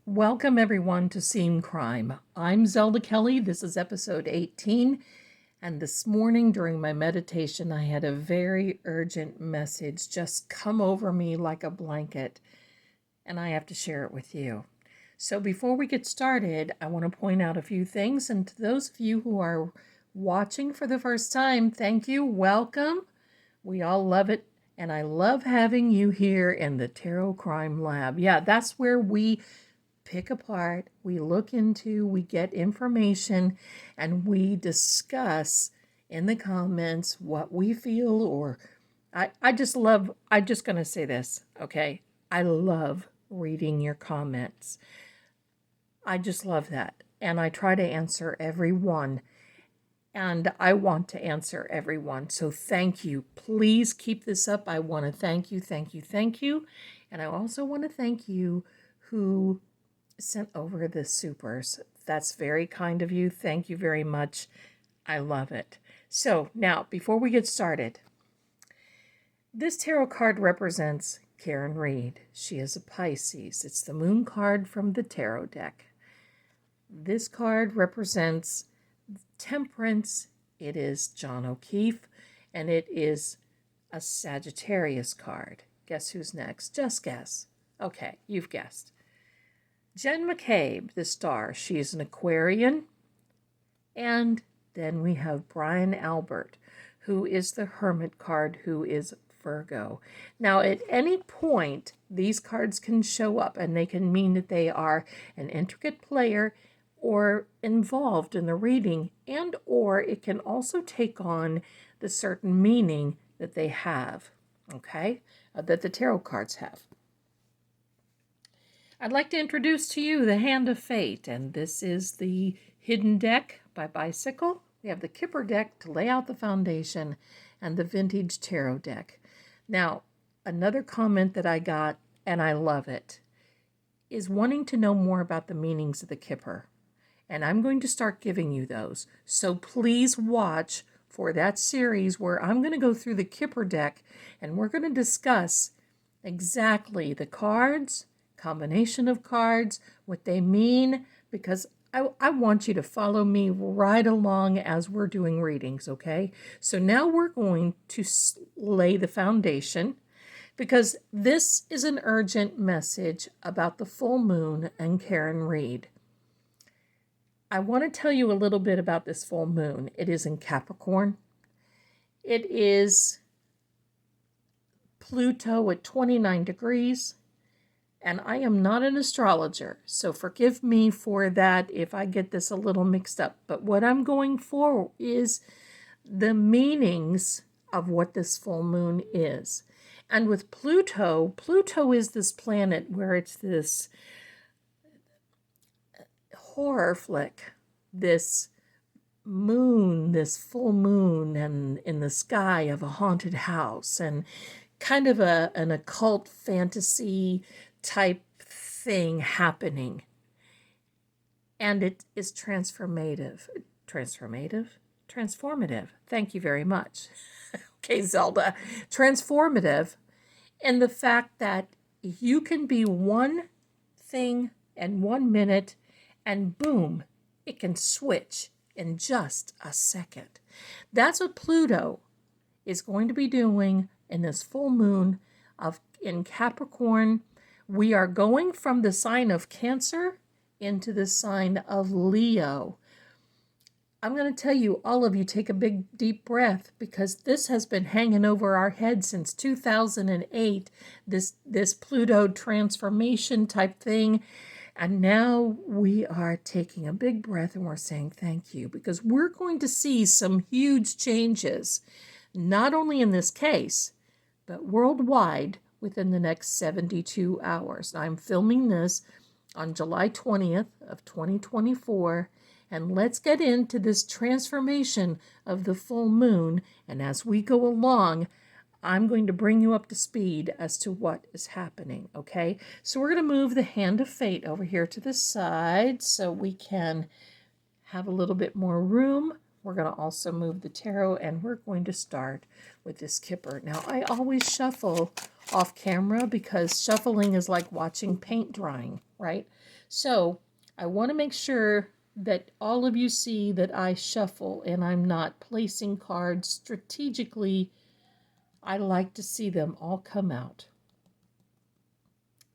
Welcome everyone to Scene Crime. I'm Zelda Kelly. This is episode 18. And this morning during my meditation, I had a very urgent message just come over me like a blanket. And I have to share it with you. So before we get started, I want to point out a few things. And to those of you who are watching for the first time, thank you. Welcome. We all love it. And I love having you here in the Tarot Crime Lab. Yeah, that's where we pick apart, we look into, we get information, and we discuss in the comments what we feel. Or I'm just going to say this, okay? I love reading your comments. I just love that. And I try to answer every one. And I want to answer everyone. So thank you. Please keep this up. I want to thank you, thank you, thank you. And I also want to thank you who sent over the supers. That's very kind of you. Thank you very much. I love it. So now, before we get started, this tarot card represents Karen Reed. She is a Pisces. It's the moon card from the tarot deck. This card represents temperance. It is John O'Keefe, and it is a Sagittarius card. Guess who's next? Just guess. Okay, you've guessed. Jen McCabe, the star, she is an Aquarian. And then we have Brian Albert, who is the Hermit card, who is Virgo. Now, at any point, these cards can show up, and they can mean that they are an intricate player or involved in the reading, and or it can also take on the certain meaning that they have, okay, that the tarot cards have. I'd like to introduce to you the Hand of Fate, and this is the Hidden Deck by Bicycle. We have the Kipper deck to lay out the foundation, and the Vintage Tarot deck. Now, another comment that I got, and I love it, is wanting to know more about the meanings of the Kipper. And I'm going to start giving you those. So please watch for that series where I'm going to go through the Kipper deck, and we're going to discuss exactly the cards, combination of cards, what they mean, because I want you to follow me right along as we're doing readings, okay? So now we're going to lay the foundation, because this is an urgent message about the full moon and Karen Reed. I want to tell you a little bit about this full moon. It is in Capricorn. It is Pluto at 29 degrees. And I am not an astrologer, so forgive me for that if I get this a little mixed up. But what I'm going for is the meanings of what this full moon is. And with Pluto, Pluto is this planet where it's this horror flick, this moon, this full moon, and in the sky of a haunted house, and kind of an occult fantasy type thing happening. And it is transformative. Transformative. Thank you very much. Okay, Zelda. Transformative in the fact that you can be one thing in 1 minute, and boom, it can switch in just a second. That's what Pluto is going to be doing in this full moon in Capricorn. We are going from the sign of Cancer into the sign of Leo. I'm going to tell you, all of you, take a big deep breath, because this has been hanging over our head since 2008, this Pluto transformation type thing. And now we are taking a big breath and we're saying thank you, because we're going to see some huge changes, not only in this case, but worldwide within the next 72 hours. I'm filming this on July 20th of 2024, and let's get into this transformation of the full moon. And as we go along, I'm going to bring you up to speed as to what is happening, okay? So we're going to move the Hand of Fate over here to the side so we can have a little bit more room. We're going to also move the tarot, and we're going to start with this Kipper. Now, I always shuffle off camera because shuffling is like watching paint drying, right? So I want to make sure that all of you see that I shuffle and I'm not placing cards strategically. I like to see them all come out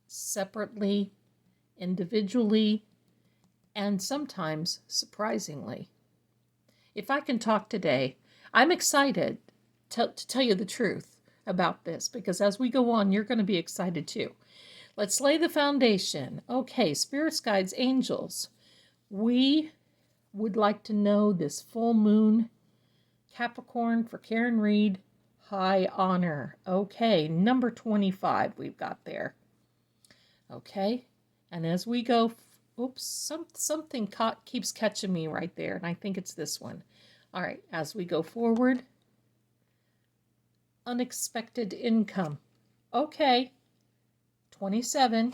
separately, individually, and sometimes surprisingly. If I can talk today, I'm excited to tell you the truth about this because as we go on, you're going to be excited too. Let's lay the foundation. Okay, spirits, guides, angels. We would like to know this full moon, Capricorn for Karen Reed, high honor. Okay, number 25 we've got there. Okay, and as we go, oops, something keeps catching me right there, and I think it's this one. All right, as we go forward, unexpected income. Okay, 27.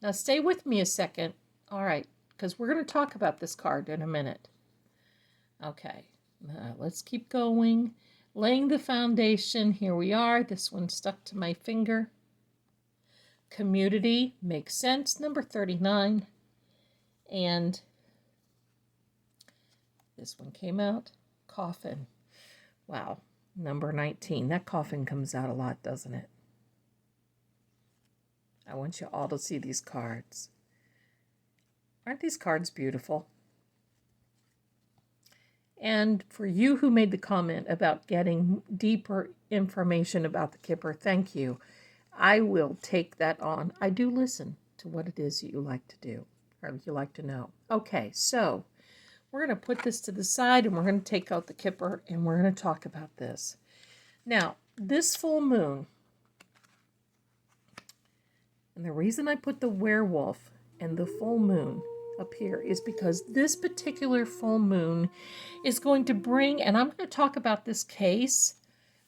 Now stay with me a second. All right, because we're going to talk about this card in a minute. Okay, let's keep going. Laying the foundation. Here we are. This one stuck to my finger. Community makes sense. Number 39. And this one came out. Coffin. Wow. Number 19. That coffin comes out a lot, doesn't it? I want you all to see these cards. Aren't these cards beautiful? And for you who made the comment about getting deeper information about the Kipper, thank you. I will take that on. I do listen to what it is that you like to do, or you like to know. Okay, so we're going to put this to the side, and we're going to take out the Kipper, and we're going to talk about this. Now, this full moon, and the reason I put the werewolf and the full moon up here is because this particular full moon is going to bring, and I'm going to talk about this case,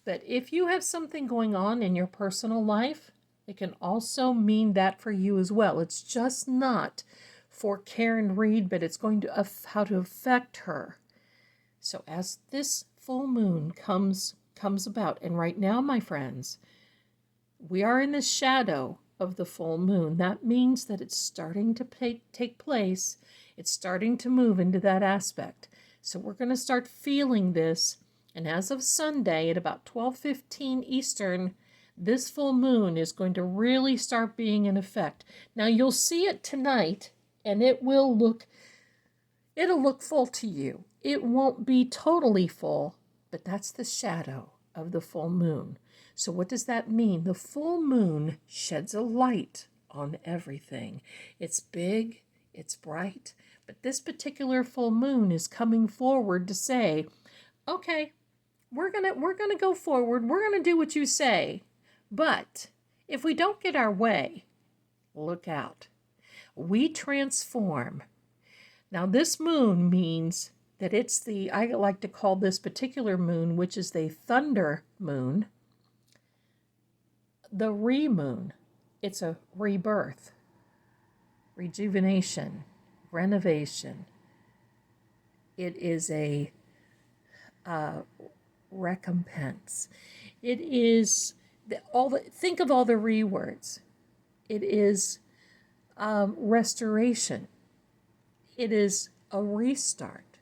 that if you have something going on in your personal life, it can also mean that for you as well. It's just not for Karen Reed, but it's going to how to affect her. So as this full moon comes about, and right now, my friends, we are in the shadow of the full moon. That means that it's starting to take place. It's starting to move into that aspect. So we're going to start feeling this. And as of Sunday at about 12:15 Eastern, this full moon is going to really start being in effect. Now you'll see it tonight, and it'll look full to you. It won't be totally full, but that's the shadow of the full moon. So what does that mean? The full moon sheds a light on everything. It's big, it's bright, but this particular full moon is coming forward to say, okay, we're gonna go forward. We're gonna do what you say. But if we don't get our way, look out. We transform. Now this moon means that it's I like to call this particular moon, which is the thunder moon, the re-moon. It's a rebirth, rejuvenation, renovation. It is a recompense. It is think of all the re words. It is restoration. It is a restart.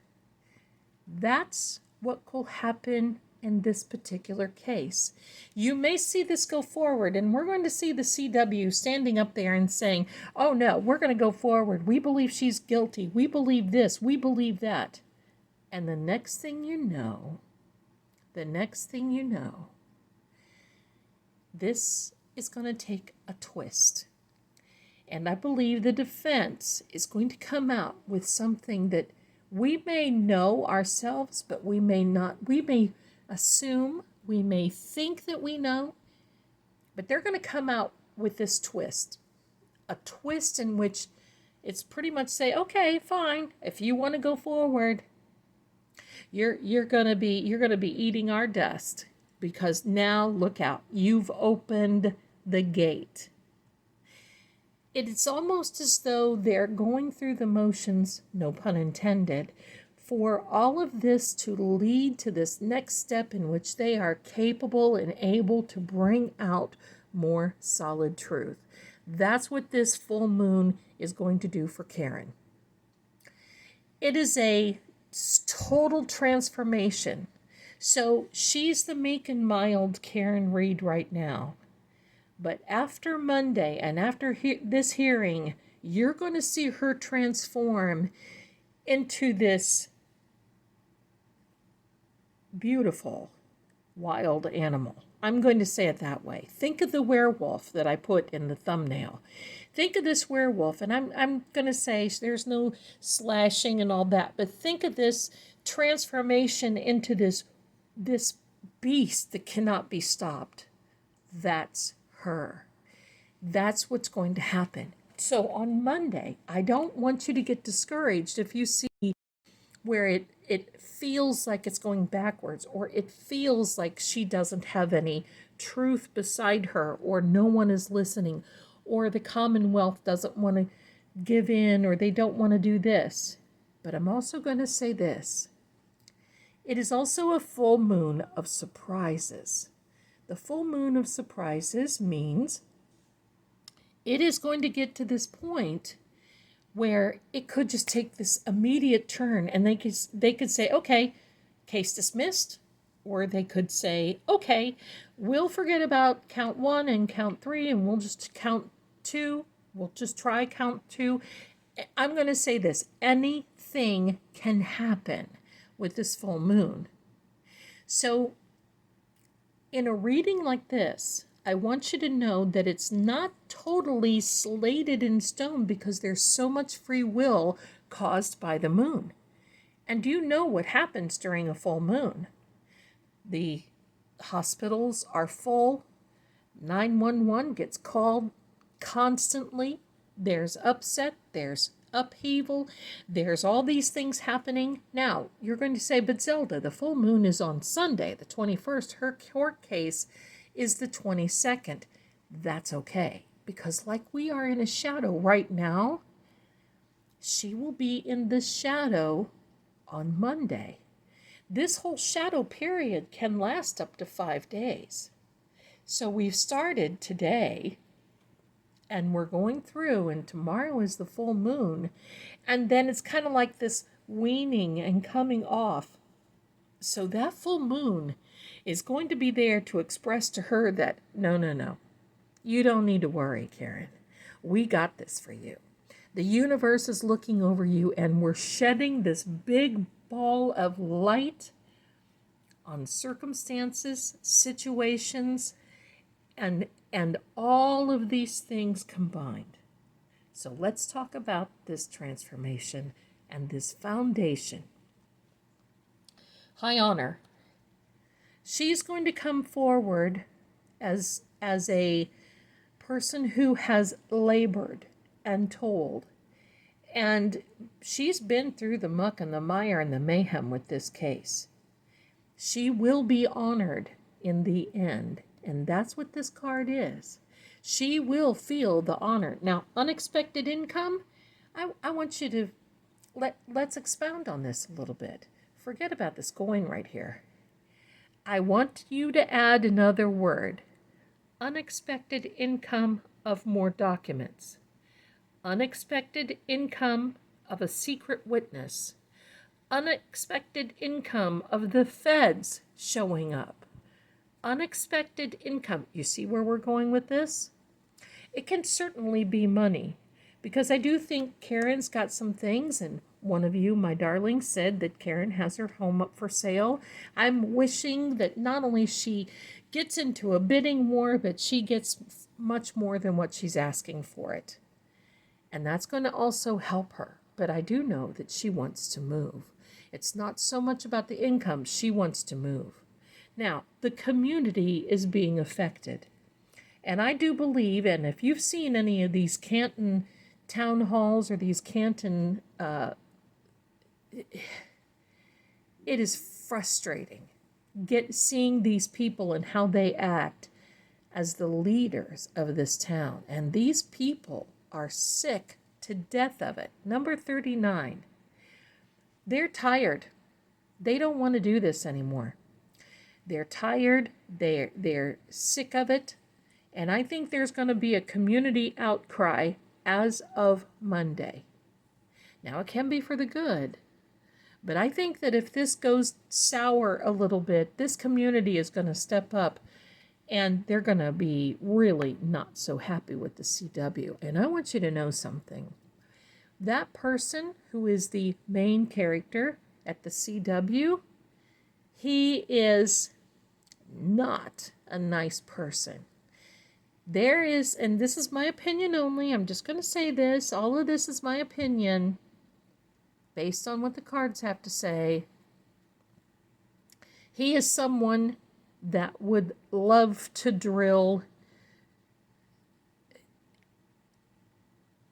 That's what will happen in this particular case. You may see this go forward, and we're going to see the CW standing up there and saying, oh no, we're going to go forward. We believe she's guilty. We believe this. We believe that. And the next thing you know, this is going to take a twist. And I believe the defense is going to come out with something that we may know ourselves, but we may not. We may assume, we may think that we know, but they're going to come out with this twist. A twist in which it's pretty much say, okay, fine, if you want to go forward, you're going to be eating our dust, because now look out, you've opened the gate. It's almost as though they're going through the motions, no pun intended, for all of this to lead to this next step in which they are capable and able to bring out more solid truth. That's what this full moon is going to do for Karen. It is a total transformation. So she's the meek and mild Karen Reed right now. But after Monday and after this hearing, you're going to see her transform into this beautiful wild animal. I'm going to say it that way. Think of the werewolf that I put in the thumbnail. Think of this werewolf, and I'm going to say there's no slashing and all that, but think of this transformation into this beast that cannot be stopped. That's her. That's what's going to happen. So on Monday, I don't want you to get discouraged if you see where it feels like it's going backwards, or it feels like she doesn't have any truth beside her, or no one is listening, or the Commonwealth doesn't want to give in, or they don't want to do this. But I'm also going to say this. It is also a full moon of surprises. The full moon of surprises means it is going to get to this point where it could just take this immediate turn, and they could say, okay, case dismissed, or they could say, okay, we'll forget about count 1 and count 3, and we'll just count 2. We'll just try count 2. I'm going to say this. Anything can happen with this full moon. So in a reading like this, I want you to know that it's not totally slated in stone, because there's so much free will caused by the moon. And do you know what happens during a full moon? The hospitals are full. 911 gets called constantly. There's upset. There's upheaval. There's all these things happening. Now, you're going to say, but Zelda, the full moon is on Sunday, the 21st. Her court case is the 22nd. That's okay, because like we are in a shadow right now, she will be in the shadow on Monday. This whole shadow period can last up to 5 days. So we've started today, and we're going through, and tomorrow is the full moon, and then it's kind of like this weaning and coming off. So that full moon is going to be there to express to her that, no, you don't need to worry, Karen. We got this for you. The universe is looking over you, and we're shedding this big ball of light on circumstances, situations, and all of these things combined. So let's talk about this transformation and this foundation. High Honor. She's going to come forward as a person who has labored and told. And she's been through the muck and the mire and the mayhem with this case. She will be honored in the end. And that's what this card is. She will feel the honor. Now, unexpected income, I want you to let's expound on this a little bit. Forget about this going right here. I want you to add another word. Unexpected income of more documents. Unexpected income of a secret witness. Unexpected income of the feds showing up. Unexpected income. You see where we're going with this? It can certainly be money, because I do think Karen's got some things, and one of you, my darling, said that Karen has her home up for sale. I'm wishing that not only she gets into a bidding war, but she gets much more than what she's asking for it. And that's going to also help her. But I do know that she wants to move. It's not so much about the income. She wants to move. Now, the community is being affected. And I do believe, and if you've seen any of these Canton town halls or these Canton, it is frustrating seeing these people and how they act as the leaders of this town. And these people are sick to death of it. Number 39. They're tired. They don't want to do this anymore. They're tired. They're sick of it. And I think there's going to be a community outcry as of Monday. Now, it can be for the good. But I think that if this goes sour a little bit, this community is going to step up and they're going to be really not so happy with the CW. And I want you to know something. That person who is the main character at the CW, he is not a nice person. There is, and this is my opinion only, I'm just going to say this, all of this is my opinion, based on what the cards have to say. He is someone that would love to drill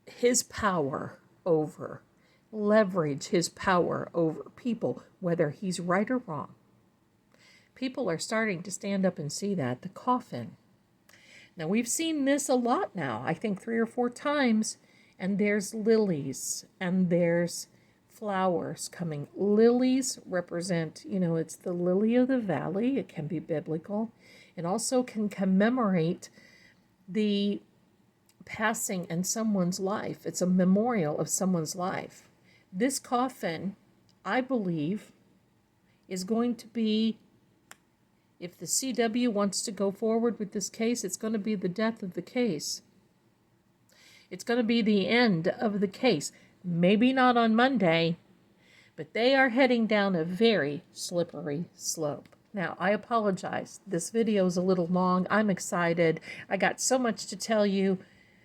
his power over, leverage his power over people, whether he's right or wrong. People are starting to stand up and see that. The coffin. Now, we've seen this a lot now, I think 3 or 4 times, and there's lilies, and there's flowers coming. Lilies represent, it's the lily of the valley. It can be biblical. It also can commemorate the passing in someone's life. It's a memorial of someone's life. This coffin, I believe, is going to be, if the CW wants to go forward with this case, it's going to be the death of the case. It's going to be the end of the case. Maybe not on Monday, but they are heading down a very slippery slope. Now, I apologize. This video is a little long. I'm excited. I got so much to tell you,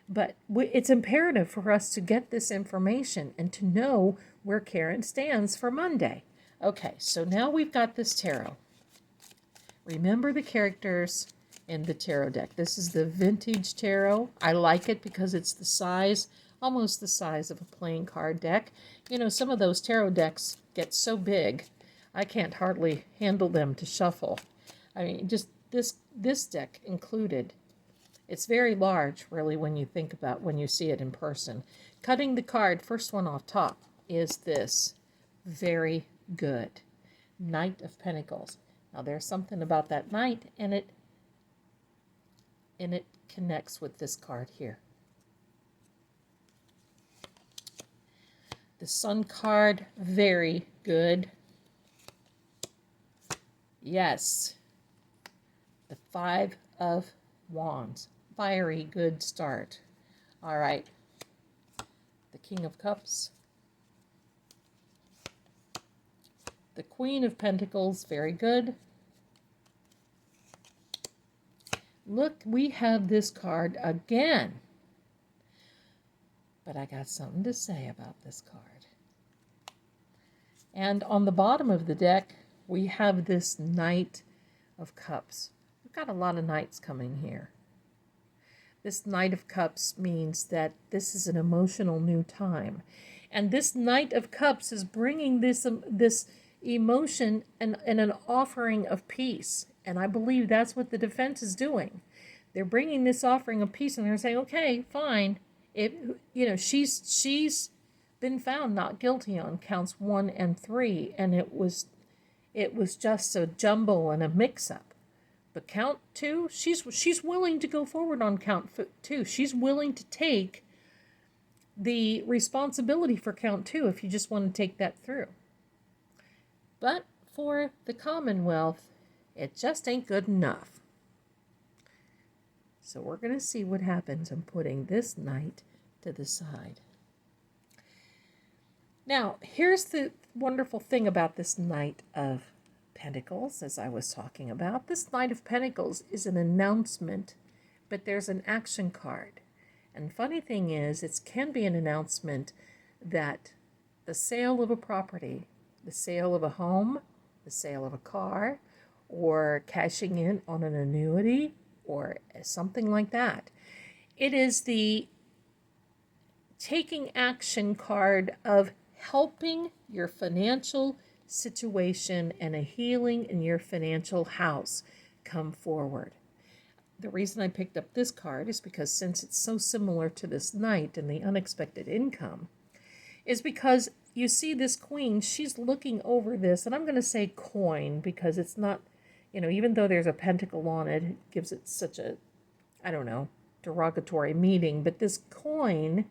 but it's imperative for us to get this information and to know where Karen stands for Monday. Okay, so now we've got this tarot. Remember the characters in the tarot deck. This is the vintage tarot. I like it because it's the size, almost the size of a playing card deck. Some of those tarot decks get so big, I can't hardly handle them to shuffle. I mean, just this deck included. It's very large, really, when you see it in person. Cutting the card, first one off top, is this. Very good. Knight of Pentacles. Now, there's something about that knight, and it connects with this card here. The Sun card, very good. Yes. The 5 of Wands, fiery good start. All right. The King of Cups. The Queen of Pentacles, very good. Look, we have this card again. But I got something to say about this card. And on the bottom of the deck, we have this Knight of Cups. We've got a lot of knights coming here. This Knight of Cups means that this is an emotional new time. And this Knight of Cups is bringing this emotion and an offering of peace. And I believe that's what the defense is doing. They're bringing this offering of peace, and they're saying, okay, fine. She's been found not guilty on counts 1 and 3, and it was just a jumble and a mix-up. But count 2, she's willing to go forward on count 2. She's willing to take the responsibility for count 2 if you just want to take that through. But for the Commonwealth, it just ain't good enough. So we're going to see what happens in putting this knight to the side. Now, here's the wonderful thing about this Knight of Pentacles, as I was talking about. This Knight of Pentacles is an announcement, but there's an action card. And funny thing is, it can be an announcement that the sale of a property, the sale of a home, the sale of a car, or cashing in on an annuity, or something like that. It is the taking action card of helping your financial situation and a healing in your financial house come forward. The reason I picked up this card is because since it's so similar to this Knight and the unexpected income, is because you see this queen, she's looking over this, and I'm going to say coin because it's not, even though there's a pentacle on it, it gives it such a, I don't know, derogatory meaning, but this coin,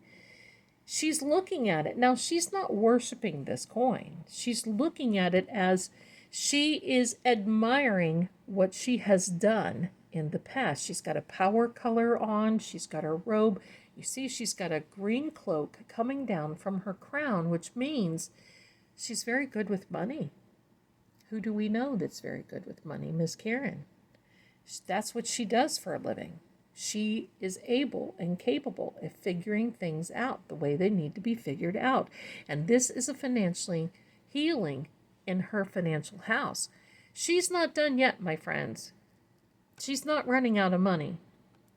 she's looking at it. Now, she's not worshiping this coin. She's looking at it as she is admiring what she has done in the past. She's got a power color on. She's got her robe. You see, she's got a green cloak coming down from her crown, which means she's very good with money. Who do we know that's very good with money? Miss Karen. That's what she does for a living. She is able and capable of figuring things out the way they need to be figured out. And this is a financially healing in her financial house. She's not done yet, my friends. She's not running out of money.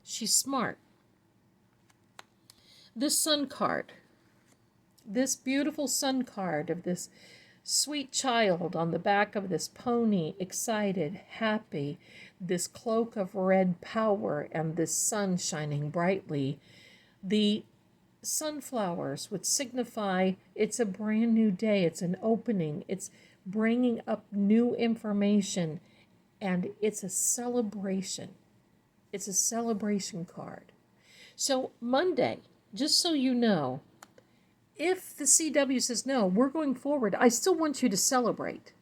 She's smart. This sun card, this beautiful sun card of this sweet child on the back of this pony, excited, happy, this cloak of red power and this sun shining brightly. The sunflowers would signify it's a brand new day, it's an opening, it's bringing up new information, and it's a celebration. It's a celebration card. So Monday, just so you know, if the CW says, no, we're going forward, I still want you to celebrate,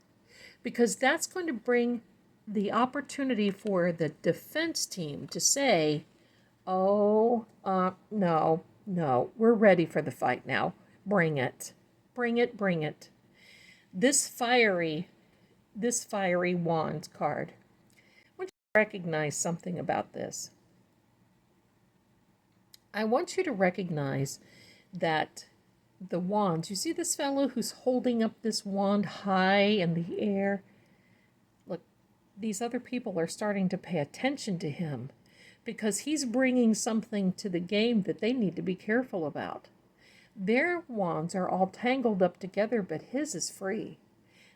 because that's going to bring the opportunity for the defense team to say, no, we're ready for the fight now. Bring it. Bring it, bring it. This fiery wand card. I want you to recognize something about this. I want you to recognize that the wands, you see this fellow who's holding up this wand high in the air? Look, these other people are starting to pay attention to him because he's bringing something to the game that they need to be careful about. Their wands are all tangled up together, but his is free.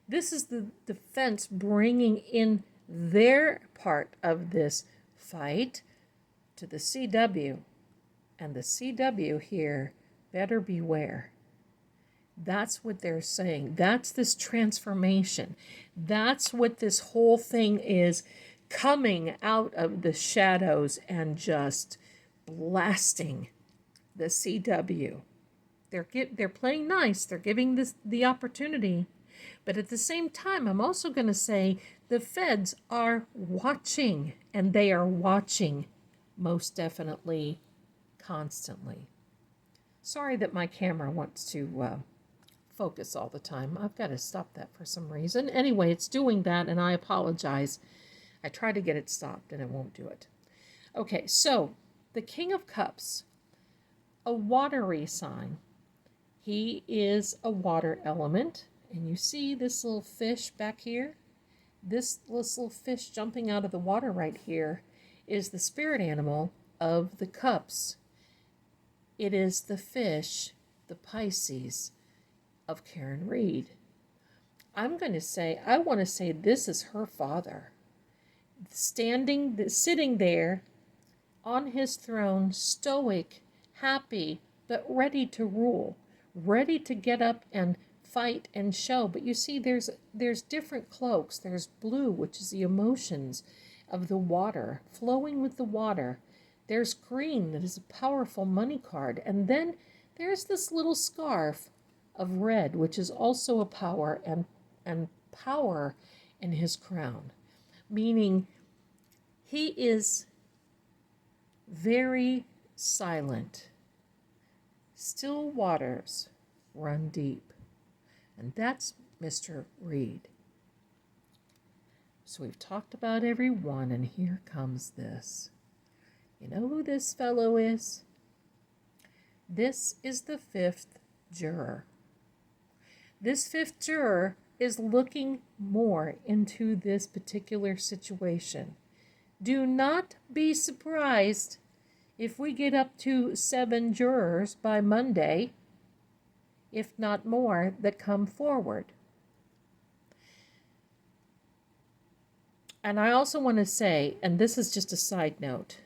This is the defense bringing in their part of this fight to the CW. And the CW here, better beware. That's what they're saying. That's this transformation. That's what this whole thing is, coming out of the shadows and just blasting the CW. They're playing nice. They're giving this the opportunity. But at the same time, I'm also going to say the feds are watching, and they are watching most definitely constantly. Sorry that my camera wants to focus all the time. I've got to stop that for some reason. Anyway, it's doing that, and I apologize. I try to get it stopped, and it won't do it. Okay, so the King of Cups, a watery sign. He is a water element, and you see this little fish back here? This little fish jumping out of the water right here is the spirit animal of the cups. It is the fish, the Pisces of Karen Reed. I want to say this is her father. Sitting there on his throne, stoic, happy, but ready to rule, ready to get up and fight and show. But you see, there's different cloaks. There's blue, which is the emotions of the water, flowing with the water. There's green, that is a powerful money card. And then there's this little scarf of red, which is also a power and power in his crown. Meaning he is very silent. Still waters run deep. And that's Mr. Reed. So we've talked about every one, and here comes this. You know who this fellow is? This is the fifth juror. This fifth juror is looking more into this particular situation. Do not be surprised if we get up to 7 jurors by Monday, if not more, that come forward. And I also want to say, and this is just a side note,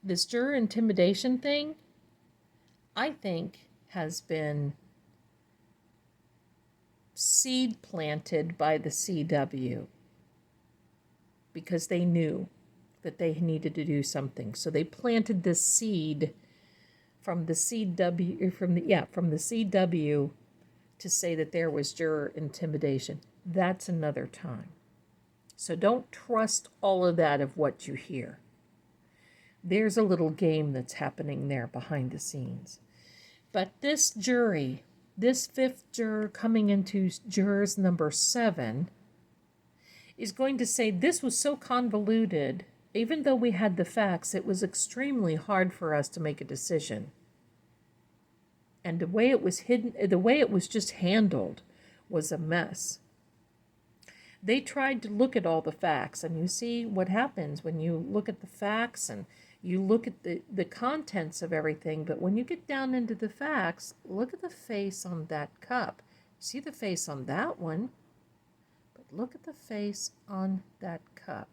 this juror intimidation thing, I think, has been seed planted by the CW because they knew that they needed to do something. So they planted this seed from the CW to say that there was juror intimidation. That's another time. So don't trust all of that of what you hear. There's a little game that's happening there behind the scenes. But this jury, this fifth juror coming into jurors number 7, is going to say this was so convoluted. Even though we had the facts, it was extremely hard for us to make a decision. And the way it was hidden, the way it was just handled was a mess. They tried to look at all the facts, and you see what happens when you look at the facts and you look at the contents of everything, but when you get down into the facts, look at the face on that cup. See the face on that one, but look at the face on that cup.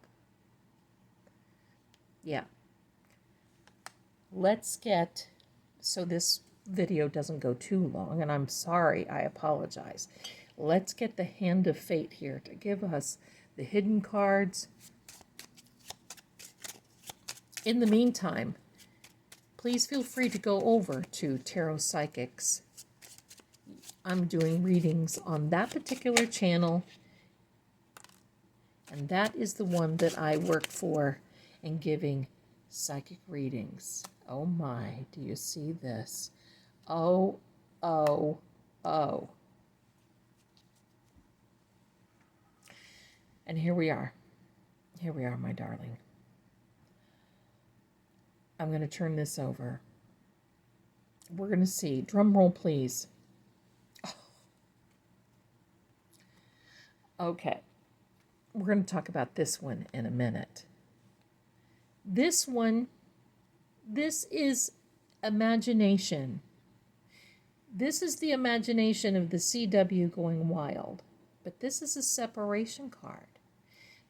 Yeah. Let's get, so this video doesn't go too long, and I'm sorry, I apologize. Let's get the Hand of Fate here to give us the hidden cards. In the meantime, please feel free to go over to Tarot Psychics. I'm doing readings on that particular channel, and that is the one that I work for in giving psychic readings. Oh my, do you see this? Oh, oh, oh. And here we are. Here we are, my darling. I'm going to turn this over. We're going to see. Drum roll, please. Oh. Okay. We're going to talk about this one in a minute. This one, this is imagination. This is the imagination of the CW going wild. But this is a separation card.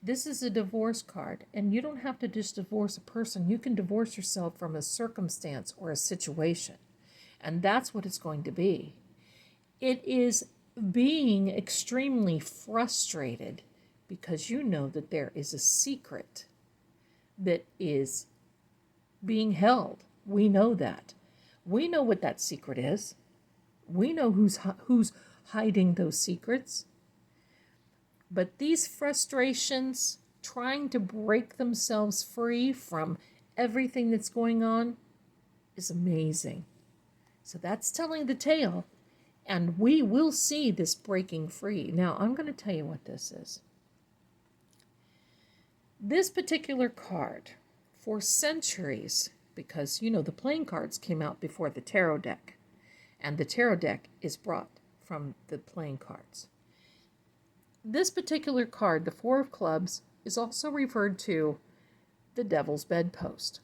This is a divorce card, and you don't have to just divorce a person. You can divorce yourself from a circumstance or a situation, and that's what it's going to be. It is being extremely frustrated because you know that there is a secret that is being held. We know that. We know what that secret is. We know who's hiding those secrets. But these frustrations, trying to break themselves free from everything that's going on, is amazing. So that's telling the tale. And we will see this breaking free. Now, I'm going to tell you what this is. This particular card, for centuries, because, you know, the playing cards came out before the tarot deck. And the tarot deck is brought from the playing cards. This particular card, the Four of Clubs, is also referred to the Devil's Bedpost.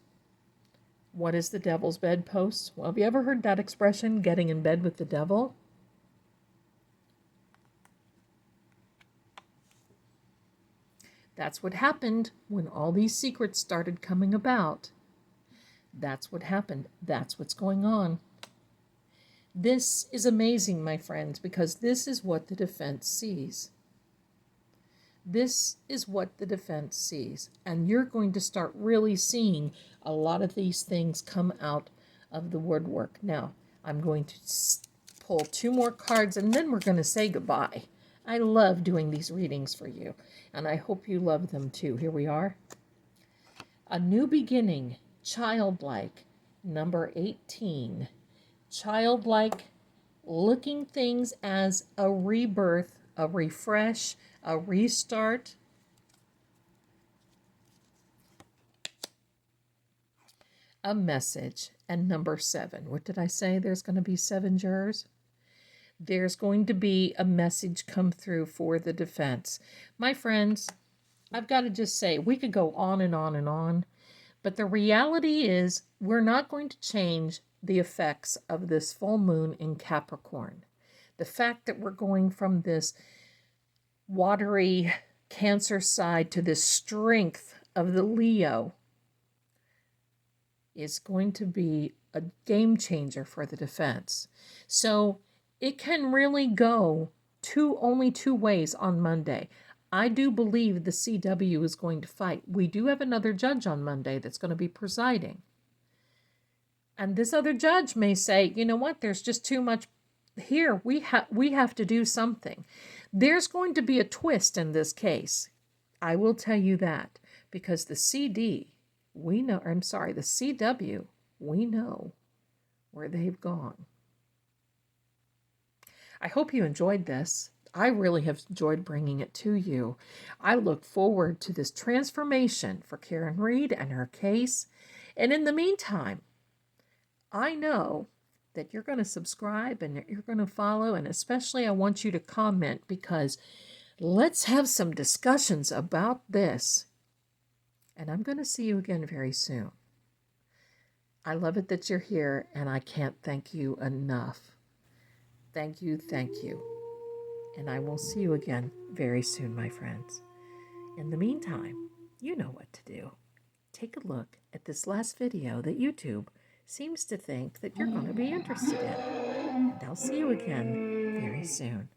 What is the Devil's Bedpost? Well, have you ever heard that expression, getting in bed with the devil? That's what happened when all these secrets started coming about. That's what happened. That's what's going on. This is amazing, my friends, because this is what the defense sees. This is what the defense sees. And you're going to start really seeing a lot of these things come out of the woodwork. Now, I'm going to pull 2 more cards, and then we're going to say goodbye. I love doing these readings for you, and I hope you love them too. Here we are. A new beginning, childlike, number 18. Childlike, looking things as a rebirth, a refresh, a restart. A message. And number 7. What did I say? There's going to be 7 jurors. There's going to be a message come through for the defense. My friends, I've got to just say, we could go on and on and on, but the reality is we're not going to change the effects of this full moon in Capricorn. The fact that we're going from this watery Cancer side to the strength of the Leo is going to be a game changer for the defense. So it can really go only two ways on Monday. I do believe the CW is going to fight. We do have another judge on Monday that's going to be presiding. And this other judge may say, you know what, there's just too much here. We have to do something. There's going to be a twist in this case. I will tell you that, because the CW, we know where they've gone. I hope you enjoyed this. I really have enjoyed bringing it to you. I look forward to this transformation for Karen Reed and her case. And in the meantime, I know that you're going to subscribe and you're going to follow, and especially I want you to comment, because let's have some discussions about this. And I'm going to see you again very soon. I love it that you're here, and I can't thank you enough. Thank you, thank you. And I will see you again very soon, my friends. In the meantime, you know what to do. Take a look at this last video that YouTube seems to think that you're going to be interested in. And I'll see you again very soon.